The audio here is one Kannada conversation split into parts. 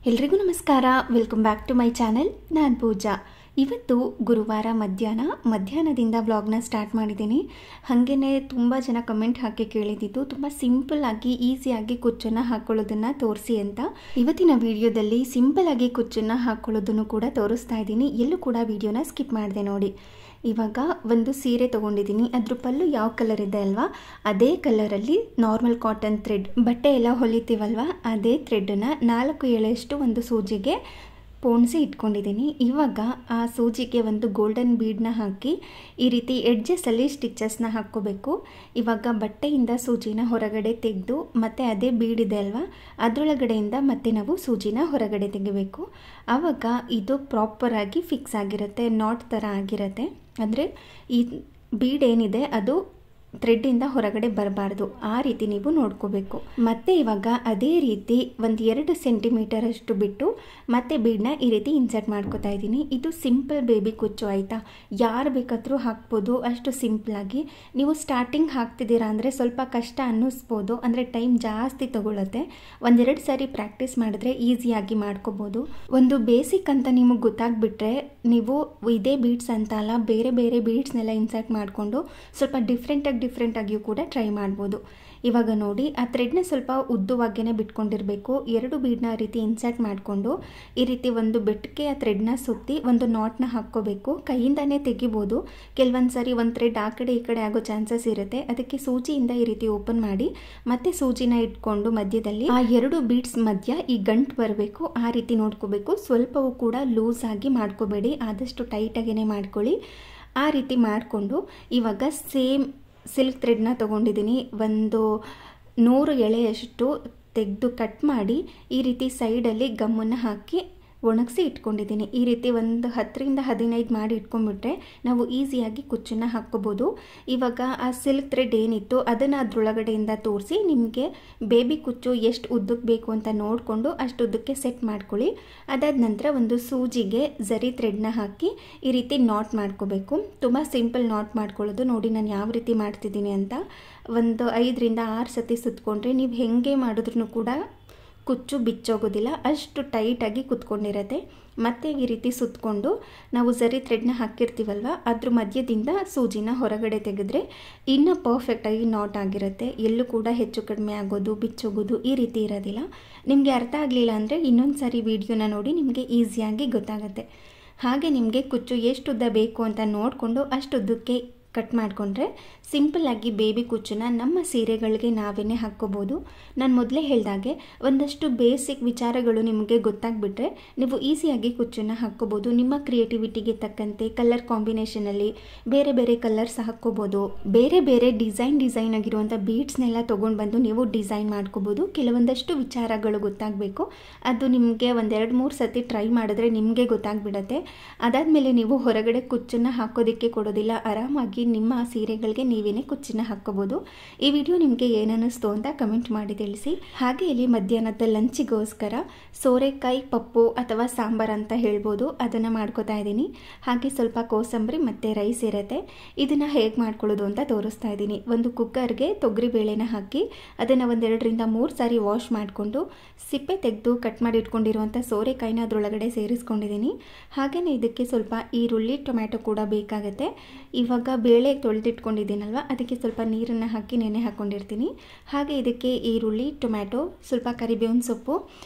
ಎಲ್ರಿಗೂ ನಮಸ್ಕಾರ. Welcome back to my channel. ನಾನು ಪೂಜಾ. ಇವತ್ತು ಗುರುವಾರ ಮಧ್ಯಾಹ್ನದಿಂದ ವ್ಲಾಗ್ನ ಸ್ಟಾರ್ಟ್ ಮಾಡಿದ್ದೀನಿ. ಹಾಗೆಯೇ ತುಂಬ ಜನ ಕಮೆಂಟ್ ಹಾಕಿ ಕೇಳಿದ್ದು ತುಂಬ ಸಿಂಪಲ್ಲಾಗಿ ಈಸಿಯಾಗಿ ಕುಚ್ಚನ್ನು ಹಾಕ್ಕೊಳ್ಳೋದನ್ನು ತೋರಿಸಿ ಅಂತ. ಇವತ್ತಿನ ವಿಡಿಯೋದಲ್ಲಿ ಸಿಂಪಲ್ಲಾಗಿ ಕುಚ್ಚನ್ನು ಹಾಕ್ಕೊಳ್ಳೋದನ್ನು ಕೂಡ ತೋರಿಸ್ತಾ ಇದ್ದೀನಿ. ಎಲ್ಲೂ ಕೂಡ ವಿಡಿಯೋನ ಸ್ಕಿಪ್ ಮಾಡಿದೆ ನೋಡಿ. ಇವಾಗ ಒಂದು ಸೀರೆ ತೊಗೊಂಡಿದ್ದೀನಿ. ಅದ್ರ ಪಲ್ಲು ಯಾವ ಕಲರ್ ಇದೆ ಅಲ್ವಾ, ಅದೇ ಕಲರಲ್ಲಿ ನಾರ್ಮಲ್ ಕಾಟನ್ ಥ್ರೆಡ್ ಬಟ್ಟೆ ಎಲ್ಲ ಹೊಲಿತೀವಲ್ವ, ಅದೇ ಥ್ರೆಡನ್ನು 4 ಎಳೆಯಷ್ಟು ಒಂದು ಸೂಜಿಗೆ ಪೋಣಿಸಿ ಇಟ್ಕೊಂಡಿದ್ದೀನಿ. ಇವಾಗ ಆ ಸೂಜಿಗೆ ಒಂದು ಗೋಲ್ಡನ್ ಬೀಡನ್ನ ಹಾಕಿ ಈ ರೀತಿ ಎಡ್ಜಸ್ಸಲ್ಲಿ ಸ್ಟಿಚಸ್ನ ಹಾಕ್ಕೋಬೇಕು. ಇವಾಗ ಬಟ್ಟೆಯಿಂದ ಸೂಜಿನ ಹೊರಗಡೆ ತೆಗೆದು ಮತ್ತೆ ಅದೇ ಬೀಡಿದೆ ಅಲ್ವಾ, ಅದರೊಳಗಡೆಯಿಂದ ಮತ್ತೆ ನಾವು ಸೂಜಿನ ಹೊರಗಡೆ ತೆಗಿಬೇಕು. ಆವಾಗ ಇದು ಪ್ರಾಪರಾಗಿ ಫಿಕ್ಸ್ ಆಗಿರುತ್ತೆ, ನಾಟ್ ಥರ ಆಗಿರುತ್ತೆ. ಅಂದರೆ ಈ ಬೀಡ್ ಏನಿದೆ ಅದು ಥ್ರೆಡ್ಡಿಂದ ಹೊರಗಡೆ ಬರಬಾರ್ದು, ಆ ರೀತಿ ನೀವು ನೋಡ್ಕೋಬೇಕು. ಮತ್ತೆ ಇವಾಗ ಅದೇ ರೀತಿ ಒಂದು 2 ಸೆಂಟಿಮೀಟರ್ ಅಷ್ಟು ಬಿಟ್ಟು ಮತ್ತೆ ಬೀಡನ್ನ ಈ ರೀತಿ ಇನ್ಸರ್ಟ್ ಮಾಡ್ಕೋತಾ ಇದ್ದೀನಿ. ಇದು ಸಿಂಪಲ್ ಬೇಬಿ ಕುಚ್ಚು ಆಯಿತಾ, ಯಾರು ಬೇಕಾದರೂ ಹಾಕ್ಬೋದು, ಅಷ್ಟು ಸಿಂಪಲಾಗಿ. ನೀವು ಸ್ಟಾರ್ಟಿಂಗ್ ಹಾಕ್ತಿದ್ದೀರಾ ಅಂದರೆ ಸ್ವಲ್ಪ ಕಷ್ಟ ಅನ್ನಿಸ್ಬೋದು, ಅಂದರೆ ಟೈಮ್ ಜಾಸ್ತಿ ತಗೊಳುತ್ತೆ. 1-2 ಸಾರಿ ಪ್ರಾಕ್ಟೀಸ್ ಮಾಡಿದ್ರೆ ಈಸಿಯಾಗಿ ಮಾಡ್ಕೋಬೋದು. ಒಂದು ಬೇಸಿಕ್ ಅಂತ ನಿಮಗೆ ಗೊತ್ತಾಗ್ಬಿಟ್ರೆ ನೀವು ಇದೇ ಬೀಡ್ಸ್ ಅಂತ ಅಲ್ಲ, ಬೇರೆ ಬೇರೆ ಬೀಡ್ಸ್ನೆಲ್ಲ ಇನ್ಸರ್ಟ್ ಮಾಡಿಕೊಂಡು ಸ್ವಲ್ಪ ಡಿಫ್ರೆಂಟಾಗಿಯೂ ಕೂಡ ಟ್ರೈ ಮಾಡ್ಬೋದು. ಇವಾಗ ನೋಡಿ, ಆ ಥ್ರೆಡ್ನ ಸ್ವಲ್ಪ ಉದ್ದವಾಗೇ ಬಿಟ್ಕೊಂಡಿರಬೇಕು. 2 ಬೀಡನ್ನ ರೀತಿ ಇನ್ಸರ್ಟ್ ಮಾಡಿಕೊಂಡು ಈ ರೀತಿ ಒಂದು ಬೆಟ್ಟಕ್ಕೆ ಆ ಥ್ರೆಡ್ನ ಸುತ್ತಿ ಒಂದು ನಾಟ್ನ ಹಾಕ್ಕೋಬೇಕು. ಕೈಯಿಂದನೇ ತೆಗಿಬೋದು, ಕೆಲವೊಂದು ಸಾರಿ ಒಂದು ಥ್ರೆಡ್ ಆ ಕಡೆ ಈ ಕಡೆ ಆಗೋ ಚಾನ್ಸಸ್ ಇರುತ್ತೆ. ಅದಕ್ಕೆ ಸೂಜಿಯಿಂದ ಈ ರೀತಿ ಓಪನ್ ಮಾಡಿ ಮತ್ತೆ ಸೂಜಿನ ಇಟ್ಕೊಂಡು ಮಧ್ಯದಲ್ಲಿ ಆ 2 ಬೀಡ್ಸ್ ಮಧ್ಯ ಈ ಗಂಟು ಬರಬೇಕು, ಆ ರೀತಿ ನೋಡ್ಕೋಬೇಕು. ಸ್ವಲ್ಪವೂ ಕೂಡ ಲೂಸ್ ಆಗಿ ಮಾಡ್ಕೋಬೇಡಿ, ಆದಷ್ಟು ಟೈಟಾಗೇ ಮಾಡ್ಕೊಳ್ಳಿ. ಆ ರೀತಿ ಮಾಡಿಕೊಂಡು ಇವಾಗ ಸೇಮ್ ಸಿಲ್ಕ್ ಥ್ರೆಡ್ನ ತೊಗೊಂಡಿದ್ದೀನಿ. ಒಂದು 100 ಎಳೆಯಷ್ಟು ತೆಗೆದು ಕಟ್ ಮಾಡಿ ಈ ರೀತಿ ಸೈಡಲ್ಲಿ ಗಮ್ಮನ್ನು ಹಾಕಿ ಒಣಗಿಸಿ ಇಟ್ಕೊಂಡಿದ್ದೀನಿ. ಈ ರೀತಿ ಒಂದು 10-15 ಮಾಡಿ ಇಟ್ಕೊಂಡ್ಬಿಟ್ರೆ ನಾವು ಈಸಿಯಾಗಿ ಕುಚ್ಚನ್ನು ಹಾಕ್ಕೋಬೋದು. ಇವಾಗ ಆ ಸಿಲ್ಕ್ ಥ್ರೆಡ್ ಏನಿತ್ತು ಅದನ್ನು ಅದರೊಳಗಡೆಯಿಂದ ತೋರಿಸಿ ನಿಮಗೆ ಬೇಬಿ ಕುಚ್ಚು ಎಷ್ಟು ಉದ್ದಕ್ಕೆ ಬೇಕು ಅಂತ ನೋಡಿಕೊಂಡು ಅಷ್ಟು ಉದ್ದಕ್ಕೆ ಸೆಟ್ ಮಾಡ್ಕೊಳ್ಳಿ. ಅದಾದ ನಂತರ ಒಂದು ಸೂಜಿಗೆ ಝರಿ ಥ್ರೆಡ್ನ ಹಾಕಿ ಈ ರೀತಿ ನಾಟ್ ಮಾಡ್ಕೋಬೇಕು. ತುಂಬ ಸಿಂಪಲ್ ನಾಟ್ ಮಾಡ್ಕೊಳ್ಳೋದು. ನೋಡಿ ನಾನು ಯಾವ ರೀತಿ ಮಾಡ್ತಿದ್ದೀನಿ ಅಂತ. ಒಂದು 5-6 ಸತಿ ಸುತ್ತಕೊಂಡ್ರೆ ನೀವು ಹೆಂಗೆ ಮಾಡಿದ್ರೂ ಕೂಡ ಕುಚ್ಚು ಬಿಚ್ಚೋಗೋದಿಲ್ಲ, ಅಷ್ಟು ಟೈಟಾಗಿ ಕುತ್ಕೊಂಡಿರುತ್ತೆ. ಮತ್ತೆ ಈ ರೀತಿ ಸುತ್ತಕೊಂಡು ನಾವು ಝರಿ ಥ್ರೆಡ್ನ ಹಾಕಿರ್ತೀವಲ್ವ, ಅದ್ರ ಮಧ್ಯದಿಂದ ಸೂಜಿನ ಹೊರಗಡೆ ತೆಗೆದ್ರೆ ಇನ್ನೂ ಪರ್ಫೆಕ್ಟಾಗಿ ನಾಟ್ ಆಗಿರುತ್ತೆ. ಎಲ್ಲೂ ಕೂಡ ಹೆಚ್ಚು ಕಡಿಮೆ ಆಗೋದು, ಬಿಚ್ಚೋಗೋದು ಈ ರೀತಿ ಇರೋದಿಲ್ಲ. ನಿಮಗೆ ಅರ್ಥ ಆಗಲಿಲ್ಲ ಅಂದರೆ ಇನ್ನೊಂದು ಸಾರಿ ವಿಡಿಯೋನ ನೋಡಿ, ನಿಮಗೆ ಈಸಿಯಾಗಿ ಗೊತ್ತಾಗುತ್ತೆ. ಹಾಗೆ ನಿಮಗೆ ಕುಚ್ಚು ಎಷ್ಟು ಉದ್ದ ಬೇಕು ಅಂತ ನೋಡಿಕೊಂಡು ಅಷ್ಟು ಉದ್ದಕ್ಕೆ ಕಟ್ ಮಾಡಿಕೊಂಡ್ರೆ ಸಿಂಪಲ್ಲಾಗಿ ಬೇಬಿ ಕುಚ್ಚನ್ನ ನಮ್ಮ ಸೀರೆಗಳಿಗೆ ನಾವೇ ಹಾಕ್ಕೋಬೋದು. ನಾನು ಮೊದಲೇ ಹೇಳಿದಾಗೆ ಒಂದಷ್ಟು ಬೇಸಿಕ್ ವಿಚಾರಗಳು ನಿಮಗೆ ಗೊತ್ತಾಗ್ಬಿಟ್ರೆ ನೀವು ಈಸಿಯಾಗಿ ಕುಚ್ಚನ್ನು ಹಾಕ್ಕೋಬೋದು. ನಿಮ್ಮ ಕ್ರಿಯೇಟಿವಿಟಿಗೆ ತಕ್ಕಂತೆ ಕಲರ್ ಕಾಂಬಿನೇಷನಲ್ಲಿ ಬೇರೆ ಬೇರೆ ಕಲರ್ಸ್ ಹಾಕ್ಕೋಬೋದು. ಬೇರೆ ಬೇರೆ ಡಿಸೈನ್ ಆಗಿರುವಂಥ ಬೀಡ್ಸ್ನೆಲ್ಲ ತೊಗೊಂಡು ಬಂದು ನೀವು ಡಿಸೈನ್ ಮಾಡ್ಕೋಬೋದು. ಕೆಲವೊಂದಷ್ಟು ವಿಚಾರಗಳು ಗೊತ್ತಾಗಬೇಕು, ಅದು ನಿಮಗೆ 1-2-3 ಸತಿ ಟ್ರೈ ಮಾಡಿದ್ರೆ ನಿಮಗೆ ಗೊತ್ತಾಗ್ಬಿಡತ್ತೆ. ಅದಾದಮೇಲೆ ನೀವು ಹೊರಗಡೆ ಕುಚ್ಚನ್ನು ಹಾಕೋದಕ್ಕೆ ಕೊಡೋದಿಲ್ಲ, ಆರಾಮಾಗಿ ನಿಮ್ಮ ಸೀರೆಗಳಿಗೆ ನೀವೇನೇ ಕುಚ್ಚನ್ನ ಹಾಕ್ಕೋಬೋದು. ಈ ವಿಡಿಯೋ ನಿಮಗೆ ಏನನ್ನಿಸ್ತು ಅಂತ ಕಮೆಂಟ್ ಮಾಡಿ ತಿಳಿಸಿ. ಹಾಗೆ ಇಲ್ಲಿ ಮಧ್ಯಾಹ್ನದ ಲಂಚಿಗೋಸ್ಕರ ಸೋರೆಕಾಯಿ ಪಪ್ಪು ಅಥವಾ ಸಾಂಬಾರು ಅಂತ ಹೇಳ್ಬೋದು, ಅದನ್ನು ಮಾಡ್ಕೋತಾ ಇದ್ದೀನಿ. ಹಾಗೆ ಸ್ವಲ್ಪ ಕೋಸಂಬರಿ ಮತ್ತು ರೈಸ್ ಇರುತ್ತೆ. ಇದನ್ನು ಹೇಗೆ ಮಾಡ್ಕೊಳ್ಳೋದು ಅಂತ ತೋರಿಸ್ತಾ ಇದ್ದೀನಿ. ಒಂದು ಕುಕ್ಕರ್ಗೆ ತೊಗರಿಬೇಳೆನ ಹಾಕಿ ಅದನ್ನು 1-2-3 ಸಾರಿ ವಾಶ್ ಮಾಡಿಕೊಂಡು ಸಿಪ್ಪೆ ತೆಗೆದು ಕಟ್ ಮಾಡಿ ಇಟ್ಕೊಂಡಿರುವಂಥ ಸೋರೆಕಾಯಿನ ಅದರೊಳಗಡೆ ಸೇರಿಸ್ಕೊಂಡಿದ್ದೀನಿ. ಹಾಗೆಯೇ ಇದಕ್ಕೆ ಸ್ವಲ್ಪ ಈರುಳ್ಳಿ ಟೊಮ್ಯಾಟೊ ಕೂಡ ಬೇಕಾಗುತ್ತೆ. ಇವಾಗ ಬೇಳೆ ತೊಳೆದಿಟ್ಕೊಂಡಿದ್ದೀನಲ್ವ, ಅದಕ್ಕೆ ಸ್ವಲ್ಪ ನೀರನ್ನು ಹಾಕಿ ನೆನೆ ಹಾಕ್ಕೊಂಡಿರ್ತೀನಿ. ಹಾಗೆ ಇದಕ್ಕೆ ಈರುಳ್ಳಿ ಟೊಮ್ಯಾಟೊ, ಸ್ವಲ್ಪ ಕರಿಬೇವಿನ ಸೊಪ್ಪು,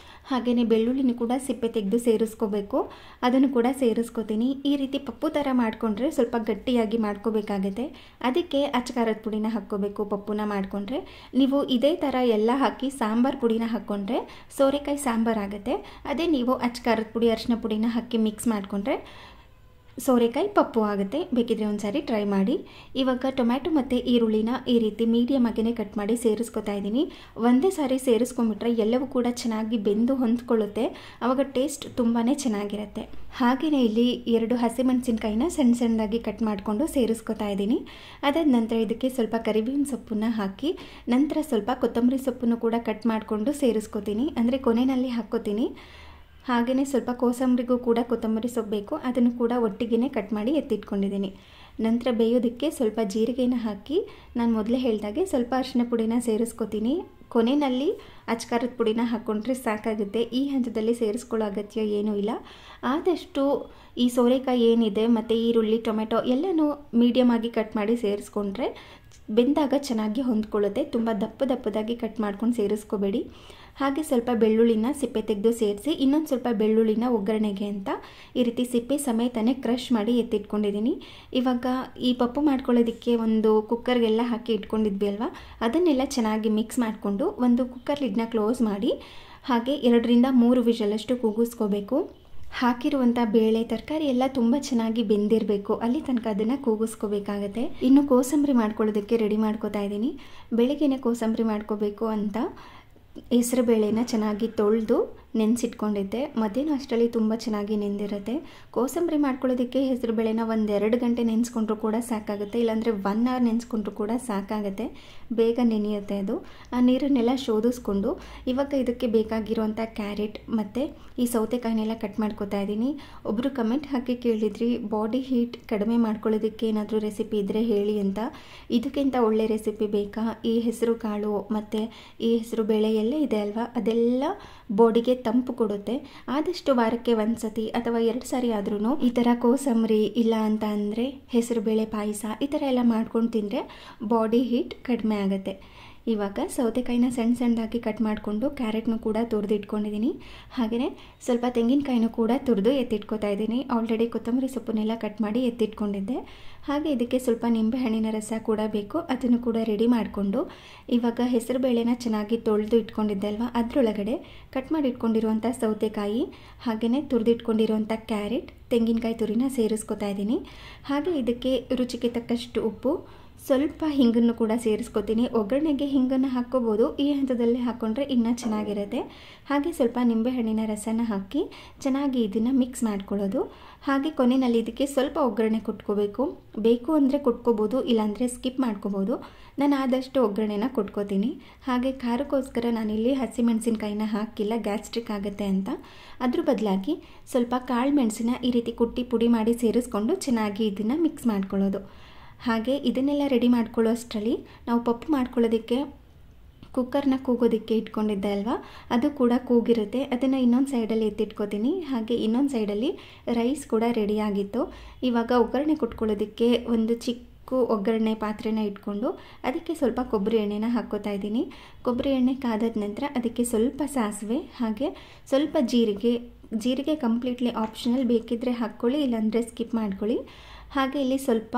ಹಾಗೆಯೇ ಬೆಳ್ಳುಳ್ಳಿನೂ ಕೂಡ ಸಿಪ್ಪೆ ತೆಗೆದು ಸೇರಿಸ್ಕೋಬೇಕು, ಅದನ್ನು ಕೂಡ ಸೇರಿಸ್ಕೋತೀನಿ. ಈ ರೀತಿ ಪಪ್ಪು ಥರ ಮಾಡಿಕೊಂಡ್ರೆ ಸ್ವಲ್ಪ ಗಟ್ಟಿಯಾಗಿ ಮಾಡ್ಕೋಬೇಕಾಗುತ್ತೆ. ಅದಕ್ಕೆ ಅಚ್ಚಕಾರದ ಪುಡಿನ ಹಾಕ್ಕೋಬೇಕು. ಪಪ್ಪುನ ಮಾಡಿಕೊಂಡ್ರೆ ನೀವು ಇದೇ ಥರ ಎಲ್ಲ ಹಾಕಿ ಸಾಂಬಾರು ಪುಡಿನ ಹಾಕ್ಕೊಂಡ್ರೆ ಸೋರೆಕಾಯಿ ಸಾಂಬಾರು ಆಗುತ್ತೆ. ಅದೇ ನೀವು ಅಚ್ಚಕಾರದ ಪುಡಿ, ಅರಿಶಿನ ಪುಡಿನ ಹಾಕಿ ಮಿಕ್ಸ್ ಮಾಡಿಕೊಂಡ್ರೆ ಸೋರೆಕಾಯಿ ಪಪ್ಪು ಆಗುತ್ತೆ. ಬೇಕಿದ್ರೆ ಒಂದು ಸಾರಿ ಟ್ರೈ ಮಾಡಿ. ಇವಾಗ ಟೊಮ್ಯಾಟೊ ಮತ್ತು ಈರುಳ್ಳಿನ ಈ ರೀತಿ ಮೀಡಿಯಮ್ ಆಗಿನೇ ಕಟ್ ಮಾಡಿ ಸೇರಿಸ್ಕೊತಾ ಇದ್ದೀನಿ. ಒಂದೇ ಸಾರಿ ಸೇರಿಸ್ಕೊಂಡ್ಬಿಟ್ರೆ ಎಲ್ಲವೂ ಕೂಡ ಚೆನ್ನಾಗಿ ಬೆಂದು ಹೊಂದ್ಕೊಳ್ಳುತ್ತೆ, ಆವಾಗ ಟೇಸ್ಟ್ ತುಂಬಾ ಚೆನ್ನಾಗಿರುತ್ತೆ. ಹಾಗೆಯೇ ಇಲ್ಲಿ 2 ಹಸಿಮೆಣಸಿನ್ಕಾಯಿನ ಸಣ್ಣದಾಗಿ ಕಟ್ ಮಾಡಿಕೊಂಡು ಸೇರಿಸ್ಕೊತಾ ಇದ್ದೀನಿ. ಅದಾದ ನಂತರ ಇದಕ್ಕೆ ಸ್ವಲ್ಪ ಕರಿಬೇವಿನ ಸೊಪ್ಪನ್ನು ಹಾಕಿ ನಂತರ ಸ್ವಲ್ಪ ಕೊತ್ತಂಬರಿ ಸೊಪ್ಪನ್ನು ಕೂಡ ಕಟ್ ಮಾಡಿಕೊಂಡು ಸೇರಿಸ್ಕೊತೀನಿ, ಅಂದರೆ ಕೊನೆಯಲ್ಲಿ ಹಾಕ್ಕೋತೀನಿ. ಹಾಗೆಯೇ ಸ್ವಲ್ಪ ಕೋಸಂಬರಿಗೂ ಕೂಡ ಕೊತ್ತಂಬರಿ ಸೊಪ್ಪು ಬೇಕು, ಅದನ್ನು ಕೂಡ ಒಟ್ಟಿಗೆ ಕಟ್ ಮಾಡಿ ಎತ್ತಿಟ್ಕೊಂಡಿದ್ದೀನಿ. ನಂತರ ಬೇಯೋದಕ್ಕೆ ಸ್ವಲ್ಪ ಜೀರಿಗೆನ ಹಾಕಿ ನಾನು ಮೊದಲೇ ಹೇಳಿದಾಗೆ ಸ್ವಲ್ಪ ಅರಿಶಿನ ಪುಡಿನ ಸೇರಿಸ್ಕೊತೀನಿ. ಕೊನೆಯಲ್ಲಿ ಅಚ್ಕಾರದ ಪುಡಿನ ಹಾಕ್ಕೊಂಡ್ರೆ ಸಾಕಾಗುತ್ತೆ. ಈ ಹಂತದಲ್ಲಿ ಸೇರಿಸ್ಕೊಳ್ಳೋ ಅಗತ್ಯ ಏನೂ ಇಲ್ಲ. ಆದಷ್ಟು ಈ ಸೋರೆಕಾಯಿ ಏನಿದೆ ಮತ್ತು ಈರುಳ್ಳಿ, ಟೊಮೆಟೊ ಎಲ್ಲನೂ ಮೀಡಿಯಮ್ ಆಗಿ ಕಟ್ ಮಾಡಿ ಸೇರಿಸ್ಕೊಂಡ್ರೆ ಬೆಂದಾಗ ಚೆನ್ನಾಗಿ ಹೊಂದ್ಕೊಳ್ಳುತ್ತೆ. ತುಂಬ ದಪ್ಪದಾಗಿ ಕಟ್ ಮಾಡ್ಕೊಂಡು ಸೇರಿಸ್ಕೋಬೇಡಿ. ಹಾಗೆ ಸ್ವಲ್ಪ ಬೆಳ್ಳುಳ್ಳಿನ ಸಿಪ್ಪೆ ತೆಗೆದು ಸೇರಿಸಿ, ಇನ್ನೊಂದು ಸ್ವಲ್ಪ ಬೆಳ್ಳುಳ್ಳಿನ ಒಗ್ಗರಣೆಗೆ ಅಂತ ಈ ರೀತಿ ಸಿಪ್ಪೆ ಸಮೇತನೇ ಕ್ರಷ್ ಮಾಡಿ ಎತ್ತಿಟ್ಕೊಂಡಿದ್ದೀನಿ. ಇವಾಗ ಈ ಪಪ್ಪು ಮಾಡ್ಕೊಳ್ಳೋದಕ್ಕೆ ಒಂದು ಕುಕ್ಕರ್ಗೆಲ್ಲ ಹಾಕಿ ಇಟ್ಕೊಂಡಿದ್ವಿ ಅಲ್ವಾ, ಅದನ್ನೆಲ್ಲ ಚೆನ್ನಾಗಿ ಮಿಕ್ಸ್ ಮಾಡಿಕೊಂಡು ಒಂದು ಕುಕ್ಕರ್ ಲಿಡ್ನ ಕ್ಲೋಸ್ ಮಾಡಿ ಹಾಗೆ 2ರಿಂದ 3 ವಿಷಲಷ್ಟು ಕೂಗಿಸ್ಕೋಬೇಕು. ಹಾಕಿರುವಂಥ ಬೇಳೆ ತರಕಾರಿ ಎಲ್ಲ ತುಂಬ ಚೆನ್ನಾಗಿ ಬೆಂದಿರಬೇಕು, ಅಲ್ಲಿ ತನಕ ಅದನ್ನು ಕೂಗಿಸ್ಕೋಬೇಕಾಗತ್ತೆ. ಇನ್ನು ಕೋಸಂಬರಿ ಮಾಡ್ಕೊಳ್ಳೋದಕ್ಕೆ ರೆಡಿ ಮಾಡ್ಕೋತಾ ಇದ್ದೀನಿ. ಬೆಳಗ್ಗೆನೇ ಕೋಸಂಬರಿ ಮಾಡ್ಕೋಬೇಕು ಅಂತ ಹೆಸರು ಬೇಳೆನ ಚೆನ್ನಾಗಿ ತೊಳೆದು ನೆನೆಸಿಟ್ಕೊಂಡಿದ್ದೆ. ಮಧ್ಯಾಹ್ನ ಅಷ್ಟರಲ್ಲಿ ತುಂಬ ಚೆನ್ನಾಗಿ ನೆಂದಿರುತ್ತೆ. ಕೋಸಂಬರಿ ಮಾಡ್ಕೊಳ್ಳೋದಕ್ಕೆ ಹೆಸರು ಬೇಳೆನ 1-2 ಗಂಟೆ ನೆನೆಸ್ಕೊಂಡ್ರೂ ಕೂಡ ಸಾಕಾಗುತ್ತೆ, ಇಲ್ಲಾಂದರೆ 1 ಅವರ್ ನೆನೆಸ್ಕೊಂಡ್ರೂ ಕೂಡ ಸಾಕಾಗುತ್ತೆ. ಬೇಗ ನೆನೆಯುತ್ತೆ ಅದು. ಆ ನೀರನ್ನೆಲ್ಲ ಶೋಧಿಸ್ಕೊಂಡು ಇವಾಗ ಇದಕ್ಕೆ ಬೇಕಾಗಿರುವಂಥ ಕ್ಯಾರೆಟ್ ಮತ್ತು ಈ ಸೌತೆಕಾಯಿನೆಲ್ಲ ಕಟ್ ಮಾಡ್ಕೋತಾ ಇದ್ದೀನಿ. ಒಬ್ಬರು ಕಮೆಂಟ್ ಹಾಕಿ ಕೇಳಿದ್ರಿ, ಬಾಡಿ ಹೀಟ್ ಕಡಿಮೆ ಮಾಡ್ಕೊಳ್ಳೋದಕ್ಕೆ ಏನಾದರೂ ರೆಸಿಪಿ ಇದ್ದರೆ ಹೇಳಿ ಅಂತ. ಇದಕ್ಕಿಂತ ಒಳ್ಳೆ ರೆಸಿಪಿ ಬೇಕಾ? ಈ ಹೆಸರು ಕಾಳು ಮತ್ತು ಈ ಹೆಸರು ಬೇಳೆ ಎಲ್ಲ ಇದೆ ಅಲ್ವಾ, ಅದೆಲ್ಲ ಬಾಡಿಗೆ ತಂಪು ಕೊಡುತ್ತೆ. ಆದಷ್ಟು ವಾರಕ್ಕೆ 1 ಸತಿ ಅಥವಾ 2 ಸಾರಿ ಆದ್ರೂ ಈ ಥರ ಕೋಸಂಬರಿ ಇಲ್ಲ ಅಂತ ಅಂದರೆ ಹೆಸರು ಬೇಳೆ ಪಾಯಸ ಈ ಥರ ಎಲ್ಲ ಮಾಡ್ಕೊಂಡು ತಿಂದರೆ ಬಾಡಿ ಹೀಟ್ ಕಡಿಮೆ ಆಗುತ್ತೆ. ಇವಾಗ ಸೌತೆಕಾಯಿನ ಸಣ್ಣದಾಗಿ ಕಟ್ ಮಾಡಿಕೊಂಡು ಕ್ಯಾರೆಟ್ನು ಕೂಡ ತುರಿದು ಇಟ್ಕೊಂಡಿದ್ದೀನಿ. ಹಾಗೆಯೇ ಸ್ವಲ್ಪ ತೆಂಗಿನಕಾಯಿನೂ ಕೂಡ ತುರಿದು ಎತ್ತಿಟ್ಕೊತಾ ಇದ್ದೀನಿ. ಆಲ್ರೆಡಿ ಕೊತ್ತಂಬರಿ ಸೊಪ್ಪನ್ನೆಲ್ಲ ಕಟ್ ಮಾಡಿ ಎತ್ತಿಟ್ಕೊಂಡಿದ್ದೆ. ಹಾಗೆ ಇದಕ್ಕೆ ಸ್ವಲ್ಪ ನಿಂಬೆಹಣ್ಣಿನ ರಸ ಕೂಡ ಬೇಕು, ಅದನ್ನು ಕೂಡ ರೆಡಿ ಮಾಡಿಕೊಂಡು ಇವಾಗ ಹೆಸರು ಬೇಳೆನ ಚೆನ್ನಾಗಿ ತೊಳೆದು ಇಟ್ಕೊಂಡಿದ್ದೆ ಅಲ್ವಾ, ಅದರೊಳಗಡೆ ಕಟ್ ಮಾಡಿ ಇಟ್ಕೊಂಡಿರುವಂಥ ಸೌತೆಕಾಯಿ ಹಾಗೆಯೇ ತುರಿದಿಟ್ಕೊಂಡಿರುವಂಥ ಕ್ಯಾರೆಟ್, ತೆಂಗಿನಕಾಯಿ ತುರಿನ ಸೇರಿಸ್ಕೊತಾ ಇದ್ದೀನಿ. ಹಾಗೆ ಇದಕ್ಕೆ ರುಚಿಗೆ ತಕ್ಕಷ್ಟು ಉಪ್ಪು, ಸ್ವಲ್ಪ ಹಿಂಗನ್ನು ಕೂಡ ಸೇರಿಸ್ಕೊತೀನಿ. ಒಗ್ಗರಣೆಗೆ ಹಿಂಗನ್ನು ಹಾಕ್ಕೋಬೋದು, ಈ ಹಂತದಲ್ಲಿ ಹಾಕ್ಕೊಂಡ್ರೆ ಇನ್ನೂ ಚೆನ್ನಾಗಿರುತ್ತೆ. ಹಾಗೆ ಸ್ವಲ್ಪ ನಿಂಬೆಹಣ್ಣಿನ ರಸನ ಹಾಕಿ ಚೆನ್ನಾಗಿ ಇದನ್ನು ಮಿಕ್ಸ್ ಮಾಡ್ಕೊಳ್ಳೋದು. ಹಾಗೆ ಕೊನೆಯಲ್ಲಿ ಇದಕ್ಕೆ ಸ್ವಲ್ಪ ಒಗ್ಗರಣೆ ಕೊಟ್ಕೋಬೇಕು. ಬೇಕು ಅಂದರೆ ಕೊಟ್ಕೋಬೋದು, ಇಲ್ಲಾಂದರೆ ಸ್ಕಿಪ್ ಮಾಡ್ಕೋಬೋದು. ನಾನು ಆದಷ್ಟು ಒಗ್ಗರಣೆನ ಕೊಟ್ಕೋತೀನಿ. ಹಾಗೆ ಖಾರಕ್ಕೋಸ್ಕರ ನಾನಿಲ್ಲಿ ಹಸಿಮೆಣಸಿನ್ಕಾಯಿನ ಹಾಕಿಲ್ಲ, ಗ್ಯಾಸ್ಟ್ರಿಕ್ ಆಗುತ್ತೆ ಅಂತ. ಅದ್ರ ಬದಲಾಗಿ ಸ್ವಲ್ಪ ಕಾಳು ಮೆಣಸಿನ ಈ ರೀತಿ ಕುಟ್ಟಿ ಪುಡಿ ಮಾಡಿ ಸೇರಿಸ್ಕೊಂಡು ಚೆನ್ನಾಗಿ ಇದನ್ನು ಮಿಕ್ಸ್ ಮಾಡ್ಕೊಳ್ಳೋದು. ಹಾಗೆ ಇದನ್ನೆಲ್ಲ ರೆಡಿ ಮಾಡ್ಕೊಳ್ಳೋ ಅಷ್ಟರಲ್ಲಿ ನಾವು ಪಪ್ಪು ಮಾಡ್ಕೊಳ್ಳೋದಕ್ಕೆ ಕುಕ್ಕರ್ನ ಕೂಗೋದಕ್ಕೆ ಇಟ್ಕೊಂಡಿದ್ದೆ ಅಲ್ವಾ, ಅದು ಕೂಡ ಕೂಗಿರುತ್ತೆ. ಅದನ್ನು ಇನ್ನೊಂದು ಸೈಡಲ್ಲಿ ಎತ್ತಿಟ್ಕೋತೀನಿ. ಹಾಗೆ ಇನ್ನೊಂದು ಸೈಡಲ್ಲಿ ರೈಸ್ ಕೂಡ ರೆಡಿಯಾಗಿತ್ತು. ಇವಾಗ ಒಗ್ಗರಣೆ ಕೊಟ್ಕೊಳ್ಳೋದಕ್ಕೆ ಒಂದು ಚಿಕ್ಕ ಒಗ್ಗರಣೆ ಪಾತ್ರೆನ ಇಟ್ಕೊಂಡು ಅದಕ್ಕೆ ಸ್ವಲ್ಪ ಕೊಬ್ಬರಿ ಎಣ್ಣೆನ ಹಾಕ್ಕೋತಾ ಇದ್ದೀನಿ. ಕೊಬ್ಬರಿ ಎಣ್ಣೆ ಕಾದಾದ ನಂತರ ಅದಕ್ಕೆ ಸ್ವಲ್ಪ ಸಾಸಿವೆ ಹಾಗೆ ಸ್ವಲ್ಪ ಜೀರಿಗೆ ಕಂಪ್ಲೀಟ್ಲಿ ಆಪ್ಷನಲ್, ಬೇಕಿದ್ದರೆ ಹಾಕ್ಕೊಳ್ಳಿ, ಇಲ್ಲಾಂದರೆ ಸ್ಕಿಪ್ ಮಾಡ್ಕೊಳ್ಳಿ. ಹಾಗೆ ಇಲ್ಲಿ ಸ್ವಲ್ಪ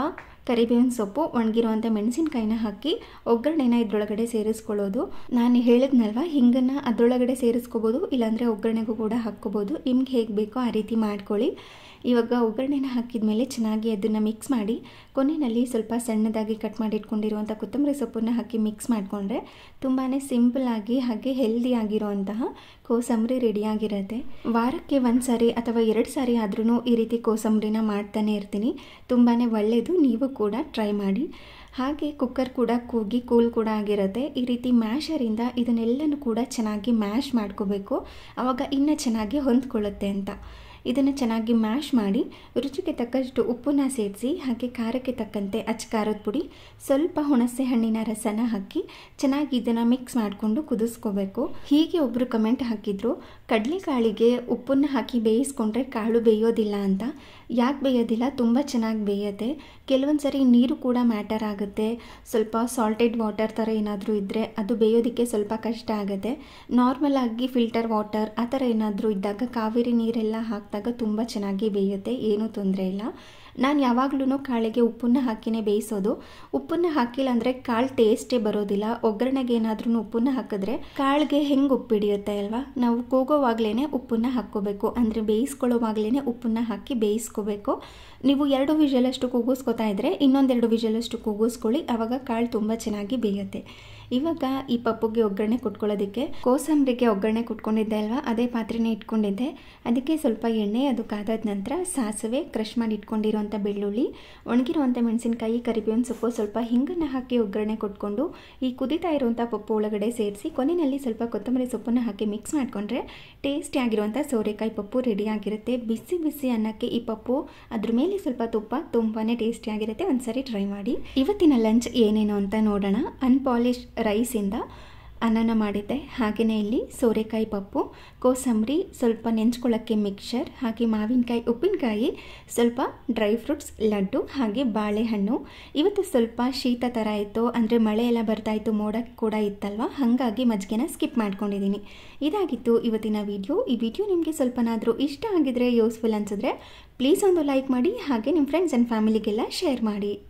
ಕರಿಬೇವಿನ ಸೊಪ್ಪು, ಒಣಗಿರುವಂಥ ಮೆಣಸಿನಕಾಯಿನ ಹಾಕಿ ಒಗ್ಗರಣೆನ ಇದರೊಳಗಡೆ ಸೇರಿಸ್ಕೊಳ್ಳೋದು. ನಾನು ಹೇಳಿದ್ನಲ್ವ, ಹಿಂಗನ್ನು ಅದರೊಳಗಡೆ ಸೇರಿಸ್ಕೋಬೋದು, ಇಲ್ಲಾಂದರೆ ಒಗ್ಗರಣೆಗೂ ಕೂಡ ಹಾಕ್ಕೋಬೋದು. ನಿಮ್ಗೆ ಹೇಗೆ ಬೇಕೋ ಆ ರೀತಿ ಮಾಡ್ಕೊಳ್ಳಿ. ಇವಾಗ ಒಗ್ಗರಣೆನ ಹಾಕಿದ ಮೇಲೆ ಚೆನ್ನಾಗಿ ಅದನ್ನು ಮಿಕ್ಸ್ ಮಾಡಿ ಕೊನೆಯಲ್ಲಿ ಸ್ವಲ್ಪ ಸಣ್ಣದಾಗಿ ಕಟ್ ಮಾಡಿ ಇಟ್ಕೊಂಡಿರುವಂಥ ಕೊತ್ತಂಬರಿ ಸೊಪ್ಪನ್ನು ಹಾಕಿ ಮಿಕ್ಸ್ ಮಾಡಿಕೊಂಡ್ರೆ ತುಂಬಾ ಸಿಂಪಲ್ಲಾಗಿ ಹಾಗೆ ಹೆಲ್ದಿಯಾಗಿರೋಂತಹ ಕೋಸಂಬರಿ ರೆಡಿಯಾಗಿರುತ್ತೆ. ವಾರಕ್ಕೆ 1 ಸಾರಿ ಅಥವಾ 2 ಸಾರಿ ಆದ್ರೂ ಈ ರೀತಿ ಕೋಸಂಬರಿನ ಮಾಡ್ತಾನೆ ಇರ್ತೀನಿ. ತುಂಬಾ ಒಳ್ಳೆಯದು, ನೀವು ಕೂಡ ಟ್ರೈ ಮಾಡಿ. ಹಾಗೆ ಕುಕ್ಕರ್ ಕೂಡ ಕೂಗಿ ಕೂಲ್ ಕೂಡ ಆಗಿರುತ್ತೆ. ಈ ರೀತಿ ಮ್ಯಾಶರಿಂದ ಇದನ್ನೆಲ್ಲನೂ ಕೂಡ ಚೆನ್ನಾಗಿ ಮ್ಯಾಶ್ ಮಾಡ್ಕೋಬೇಕು, ಆವಾಗ ಇನ್ನೂ ಚೆನ್ನಾಗಿ ಹೊಂದ್ಕೊಳ್ಳುತ್ತೆ ಅಂತ. ಇದನ್ನು ಚೆನ್ನಾಗಿ ಮ್ಯಾಶ್ ಮಾಡಿ ರುಚಿಗೆ ತಕ್ಕಷ್ಟು ಉಪ್ಪನ್ನ ಸೇರಿಸಿ ಹಾಗೆ ಖಾರಕ್ಕೆ ತಕ್ಕಂತೆ ಖಾರದ ಪುಡಿ, ಸ್ವಲ್ಪ ಹುಣಸೆ ಹಣ್ಣಿನ ರಸನ ಹಾಕಿ ಚೆನ್ನಾಗಿ ಇದನ್ನು ಮಿಕ್ಸ್ ಮಾಡಿಕೊಂಡು ಕುದಿಸ್ಕೋಬೇಕು. ಹೀಗೆ ಒಬ್ಬರು ಕಮೆಂಟ್ ಹಾಕಿದ್ರು, ಕಡಲೆಕಾಳಿಗೆ ಉಪ್ಪನ್ನು ಹಾಕಿ ಬೇಯಿಸ್ಕೊಂಡ್ರೆ ಕಾಳು ಬೇಯೋದಿಲ್ಲ ಅಂತ. ಯಾಕೆ ಬೇಯೋದಿಲ್ಲ? ತುಂಬ ಚೆನ್ನಾಗಿ ಬೇಯುತ್ತೆ. ಕೆಲವೊಂದು ಸರಿ ನೀರು ಕೂಡ ಮ್ಯಾಟರ್ ಆಗುತ್ತೆ. ಸ್ವಲ್ಪ ಸಾಲ್ಟೆಡ್ ವಾಟರ್ ಥರ ಏನಾದರೂ ಇದ್ದರೆ ಅದು ಬೇಯೋದಕ್ಕೆ ಸ್ವಲ್ಪ ಕಷ್ಟ ಆಗುತ್ತೆ. ನಾರ್ಮಲ್ ಆಗಿ ಫಿಲ್ಟರ್ ವಾಟರ್ ಆ ಥರ ಏನಾದರೂ ಇದ್ದಾಗ ಕಾವೇರಿ ನೀರೆಲ್ಲ ಹಾಕಿದಾಗ ತುಂಬ ಚೆನ್ನಾಗಿ ಬೇಯುತ್ತೆ, ಏನೂ ತೊಂದರೆ ಇಲ್ಲ. ನಾನು ಯಾವಾಗಲೂ ಕಾಳಿಗೆ ಉಪ್ಪನ್ನು ಹಾಕಿನೇ ಬೇಯಿಸೋದು. ಉಪ್ಪನ್ನು ಹಾಕಿಲ್ಲ ಅಂದರೆ ಕಾಳು ಟೇಸ್ಟೇ ಬರೋದಿಲ್ಲ. ಒಗ್ಗರಣೆಗೆ ಏನಾದ್ರೂ ಉಪ್ಪನ್ನು ಹಾಕಿದ್ರೆ ಕಾಳಿಗೆ ಹೆಂಗೆ ಉಪ್ಪು ಹಿಡಿಯುತ್ತೆ ಅಲ್ವಾ, ನಾವು ಕೂಗೋವಾಗಲೇ ಉಪ್ಪನ್ನು ಹಾಕ್ಕೋಬೇಕು, ಅಂದರೆ ಬೇಯಿಸ್ಕೊಳ್ಳೋವಾಗಲೇ ಉಪ್ಪನ್ನು ಹಾಕಿ ಬೇಯಿಸ್ಕೋಬೇಕು. ನೀವು 2 ವಿಷಲಷ್ಟು ಕೂಗಿಸ್ಕೊತಾ ಇದ್ದರೆ ಇನ್ನೊಂದು 2 ವಿಷಲಷ್ಟು ಕೂಗಿಸ್ಕೊಳ್ಳಿ, ಆವಾಗ ಕಾಳು ತುಂಬ ಚೆನ್ನಾಗಿ ಬೇಯುತ್ತೆ. ಇವಾಗ ಈ ಪಪ್ಪುಗೆ ಒಗ್ಗರಣೆ ಕೊಟ್ಕೊಳ್ಳೋದಕ್ಕೆ ಕೋಸಂಬರಿಗೆ ಒಗ್ಗರಣೆ ಕೊಟ್ಕೊಂಡಿದ್ದೆ ಅಲ್ವಾ, ಅದೇ ಪಾತ್ರೆನೇ ಇಟ್ಕೊಂಡಿದ್ದೆ. ಅದಕ್ಕೆ ಸ್ವಲ್ಪ ಎಣ್ಣೆ, ಅದು ಕಾದಾದ ನಂತರ ಸಾಸಿವೆ, ಕ್ರಷ್ ಮಾಡಿ ಇಟ್ಕೊಂಡಿರುವಂಥ ಬೆಳ್ಳುಳ್ಳಿ, ಒಣಗಿರುವಂಥ ಮೆಣಸಿನಕಾಯಿ, ಕರಿಬೇವಿನ ಸೊಪ್ಪು, ಸ್ವಲ್ಪ ಹಿಂಗನ್ನು ಹಾಕಿ ಒಗ್ಗರಣೆ ಕೊಟ್ಕೊಂಡು ಈ ಕುದೀತಾ ಇರುವಂಥ ಪಪ್ಪು ಒಳಗಡೆ ಸೇರಿಸಿ ಕೊನೆಯಲ್ಲಿ ಸ್ವಲ್ಪ ಕೊತ್ತಂಬರಿ ಸೊಪ್ಪನ್ನು ಹಾಕಿ ಮಿಕ್ಸ್ ಮಾಡಿಕೊಂಡ್ರೆ ಟೇಸ್ಟಿಯಾಗಿರುವಂಥ ಸೋರೆಕಾಯಿ ಪಪ್ಪು ರೆಡಿಯಾಗಿರುತ್ತೆ. ಬಿಸಿ ಬಿಸಿ ಅನ್ನಕ್ಕೆ ಈ ಪಪ್ಪು, ಅದ್ರ ಮೇಲೆ ಸ್ವಲ್ಪ ತುಪ್ಪ, ತುಂಬಾ ಟೇಸ್ಟಿಯಾಗಿರುತ್ತೆ. ಒಂದ್ಸರಿ ಟ್ರೈ ಮಾಡಿ. ಇವತ್ತಿನ ಲಂಚ್ ಏನೇನು ಅಂತ ನೋಡೋಣ. ಅನ್ಪಾಲಿಶ್ ರೈಸಿಂದ ಅನ್ನನ ಮಾಡಿದ್ದೆ. ಹಾಗೆಯೇ ಇಲ್ಲಿ ಸೋರೆಕಾಯಿ ಪಪ್ಪು, ಕೋಸಂಬರಿ, ಸ್ವಲ್ಪ ನೆಂಚ್ಕೊಳ್ಳೋಕ್ಕೆ ಮಿಕ್ಸರ್, ಹಾಗೆ ಮಾವಿನಕಾಯಿ, ಉಪ್ಪಿನಕಾಯಿ, ಸ್ವಲ್ಪ ಡ್ರೈ ಫ್ರೂಟ್ಸ್, ಲಡ್ಡು, ಹಾಗೆ ಬಾಳೆಹಣ್ಣು. ಇವತ್ತು ಸ್ವಲ್ಪ ಶೀತ ಥರ ಇತ್ತು, ಅಂದರೆ ಮಳೆ ಎಲ್ಲ ಬರ್ತಾಯಿತ್ತು, ಮೋಡ ಕೂಡ ಇತ್ತಲ್ವ, ಹಾಗಾಗಿ ಮಜ್ಜಿಗೆನ ಸ್ಕಿಪ್ ಮಾಡ್ಕೊಂಡಿದ್ದೀನಿ. ಇದಾಗಿತ್ತು ಇವತ್ತಿನ ವಿಡಿಯೋ. ಈ ವಿಡಿಯೋ ನಿಮಗೆ ಸ್ವಲ್ಪನಾದರೂ ಇಷ್ಟ ಆಗಿದ್ರೆ, ಯೂಸ್ಫುಲ್ ಅನಿಸಿದ್ರೆ ಪ್ಲೀಸ್ ಒಂದು ಲೈಕ್ ಮಾಡಿ, ಹಾಗೆ ನಿಮ್ಮ ಫ್ರೆಂಡ್ಸ್ ಆ್ಯಂಡ್ ಫ್ಯಾಮಿಲಿಗೆಲ್ಲ ಶೇರ್ ಮಾಡಿ.